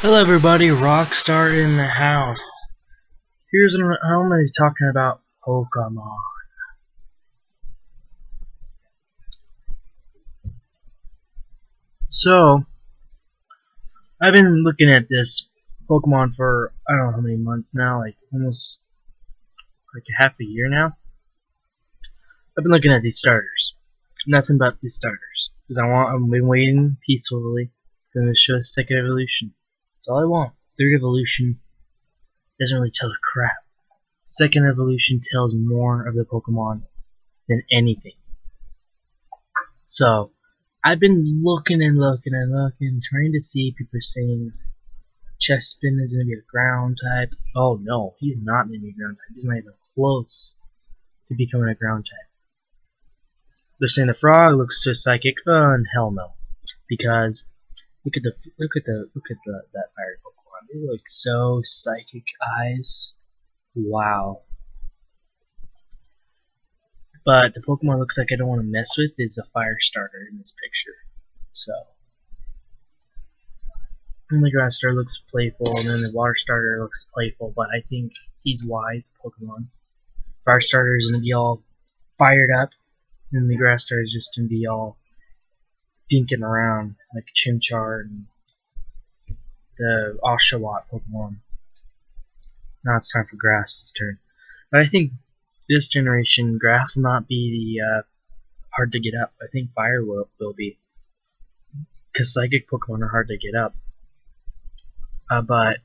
Hello everybody, Rockstar in the house. I'm going to be talking about Pokemon. So, I've been looking at this Pokemon for I don't know how many months now, like almost like half a year now. I've been looking at these starters. Nothing but these starters. Because I've been waiting peacefully for them to show a second evolution. That's all I want. Third evolution doesn't really tell a crap. Second evolution tells more of the Pokemon than anything. So, I've been looking, trying to see. People are saying Chespin is going to be a ground type. Oh no, he's not going to be a ground type. He's not even close to becoming a ground type. They're saying the frog looks just psychic. And hell no, because look at that fire Pokemon. They look so psychic eyes. Wow. But the Pokemon looks like I don't want to mess with is a fire starter in this picture. So, and the grass starter looks playful, and then the water starter looks playful, but I think he's wise Pokemon. Fire starter is going to be all fired up, and the grass starter is just going to be all dinking around like Chimchar and the Oshawott Pokemon. Now it's time for grass's turn. But I think this generation, grass will not be the hard to get up. I think fire will be, because psychic Pokemon are hard to get up. But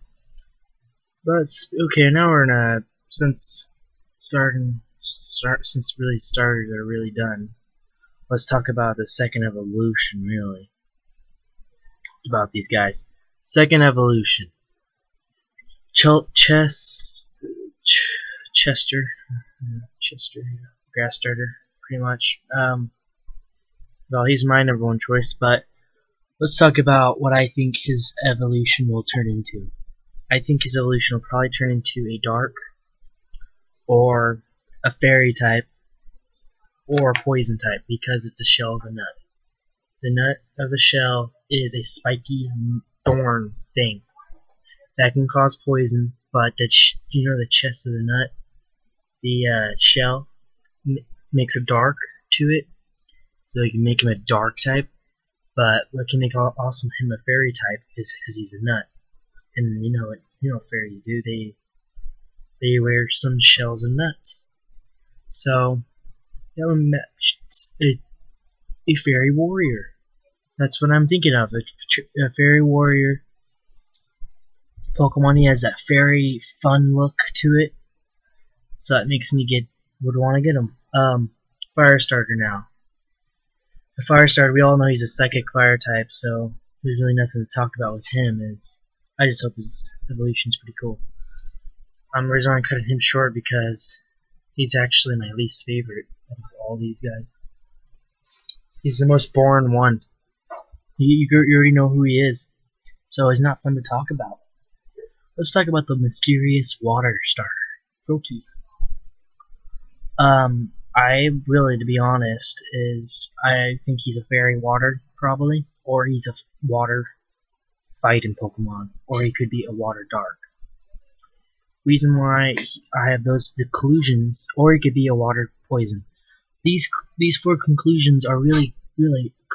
okay. Now we're in a since really started or really done. Let's talk about the second evolution. Really, about these guys. Second evolution. Chester, grass starter, pretty much. Well, he's my number one choice, but let's talk about what I think his evolution will turn into. I think his evolution will probably turn into a dark, or a fairy type, or a poison type, because it's a shell of a nut. The nut of the shell is a spiky thorn thing that can cause poison, but the chest of the nut, the shell makes a dark to it, so you can make him a dark type. But what can make also him a fairy type is because he's a nut, and you know what fairies do. They wear some shells of nuts. So that would match a fairy warrior. That's what I'm thinking of. A fairy warrior Pokemon. He has that fairy fun look to it, so it makes me would want to get him. Fire starter now. The fire starter, we all know he's a psychic fire type, so there's really nothing to talk about with him. I just hope his evolution's pretty cool. The reason I'm cutting him short because he's actually my least favorite of all these guys. He's the most boring one. You already know who he is, so he's not fun to talk about. Let's talk about the mysterious water starter, Froakie. To be honest, I think he's a fairy water, probably, or he's a water fighting Pokemon, or he could be a water dark. Reason why I have the conclusions, or he could be a water poison. These four conclusions are really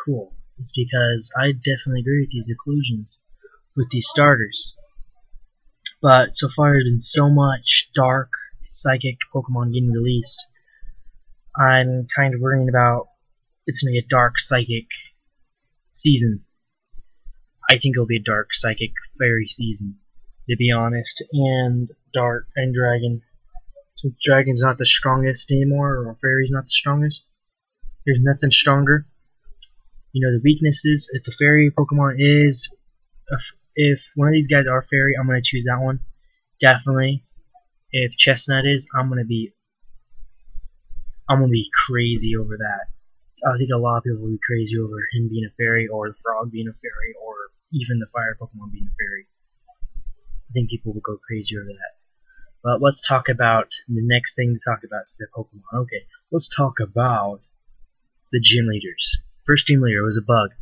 cool. It's because I definitely agree with these conclusions with these starters. But so far there's been so much dark psychic Pokemon getting released. I'm kind of worrying about it's going to be a dark psychic season. I think it'll be a dark psychic fairy season, to be honest. And dark and dragon. Since dragon's not the strongest anymore, or fairy's not the strongest, there's nothing stronger. The weaknesses, if the fairy Pokemon is, if one of these guys are fairy, I'm going to choose that one. Definitely. If Chestnut is, I'm gonna be crazy over that. I think a lot of people will be crazy over him being a fairy, or the frog being a fairy, or even the fire Pokemon being a fairy. I think people will go crazy over that. But let's talk about the next thing to talk about instead of Pokemon. Okay, let's talk about the gym leaders. First gym leader was a bug.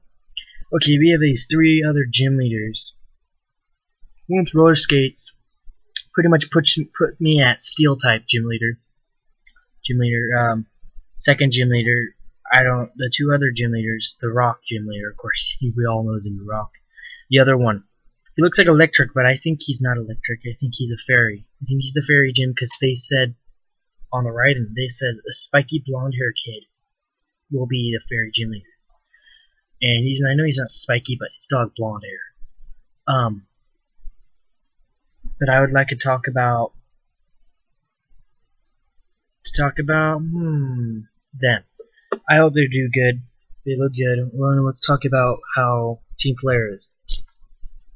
Okay, we have these three other gym leaders With roller skates, pretty much put me at steel type gym leader. Second gym leader. The two other gym leaders, the rock gym leader, of course, we all know the rock. The other one, he looks like electric, but I think he's not electric. I think he's a fairy. I think he's the fairy gym because they said on the right, and they said a spiky blonde hair kid will be the fairy gym leader. And I know he's not spiky, but he still has blonde hair. But I would like to talk about them. I hope they do good. They look good. Well, let's talk about how Team Flare is.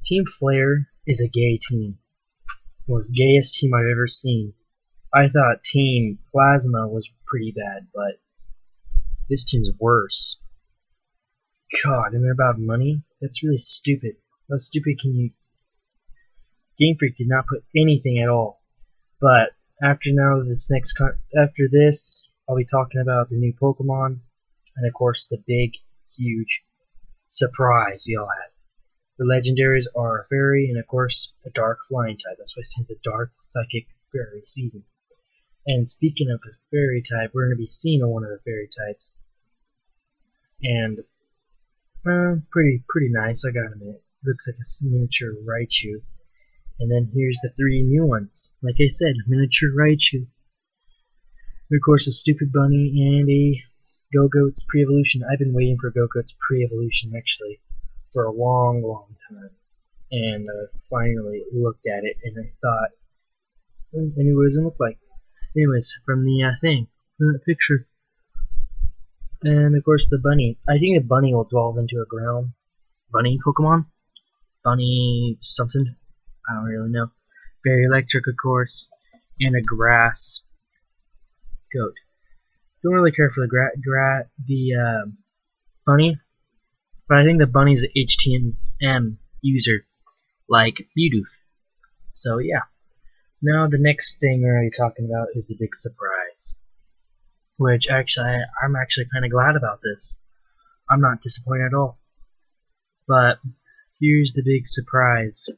Team Flare is a gay team. It's the most gayest team I've ever seen. I thought Team Plasma was pretty bad, but this team's worse. God, and they're about money? That's really stupid. How stupid can you... Game Freak did not put anything at all. But after this, I'll be talking about the new Pokemon, and of course the big, huge surprise we all had. The legendaries are a fairy, and of course a dark flying type. That's why I say the dark psychic fairy season. And speaking of a fairy type, we're going to be seeing one of the fairy types. And pretty nice, I gotta admit. Looks like a miniature Raichu. And then here's the three new ones. Like I said, miniature Raichu. And of course, a stupid bunny and a Go-Goat's pre-evolution. I've been waiting for Go-Goat's pre-evolution actually for a long, long time. And I finally looked at it and I thought, I knew what it was going to look like. Anyways, from the from the picture. And of course the bunny. I think the bunny will evolve into a ground bunny Pokemon. Bunny something. I don't really know. Very electric, of course. And a grass goat. Don't really care for the bunny. But I think the bunny's an HTML user. Like Bluetooth. So yeah. Now the next thing we're going to be talking about is the big surprise. Which actually, I'm actually kind of glad about this. I'm not disappointed at all. But here's the big surprise.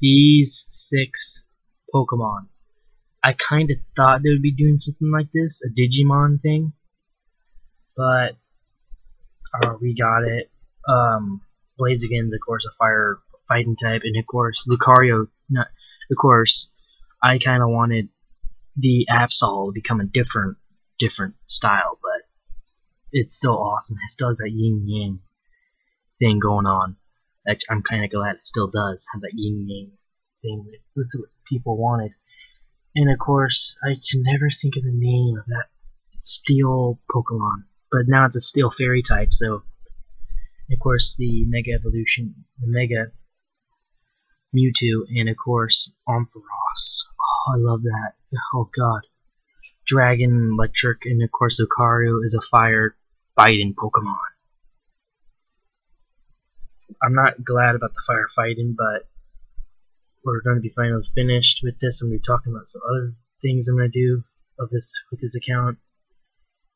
These 6 Pokemon. I kind of thought they would be doing something like this, a Digimon thing. But we got it. Blaziken's, of course, a fire fighting type, and of course, Lucario. Of course, I kind of wanted the Absol to become a different style, but it's still awesome. It still has that yin yang thing going on. I'm kind of glad it still does have that yin yang thing. That's what people wanted. And of course, I can never think of the name of that steel Pokemon, but now it's a steel fairy type. So, of course, the Mega Evolution, the Mega Mewtwo, and of course Ampharos. Oh, I love that. Oh God. Dragon, Electric, and of course Lucario is a fire fighting Pokemon. I'm not glad about the fire fighting, but we're going to be finally finished with this. I'm going to be talking about some other things I'm going to do with this account,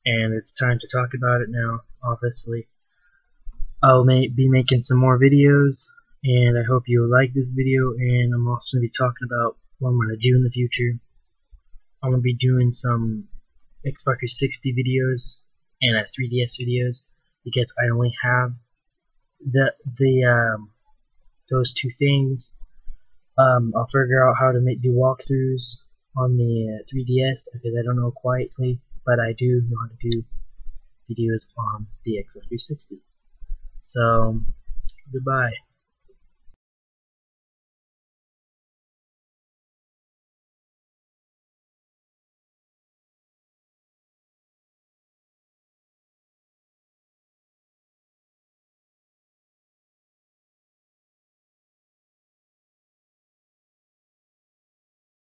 and it's time to talk about it now. Obviously, I'll be making some more videos, and I hope you like this video. And I'm also going to be talking about what I'm going to do in the future. I'm going to be doing some Xbox 360 videos and 3DS videos because I only have those two things. I'll figure out how to do walkthroughs on the 3DS because I don't know quietly, but I do know how to do videos on the Xbox 360. So, goodbye.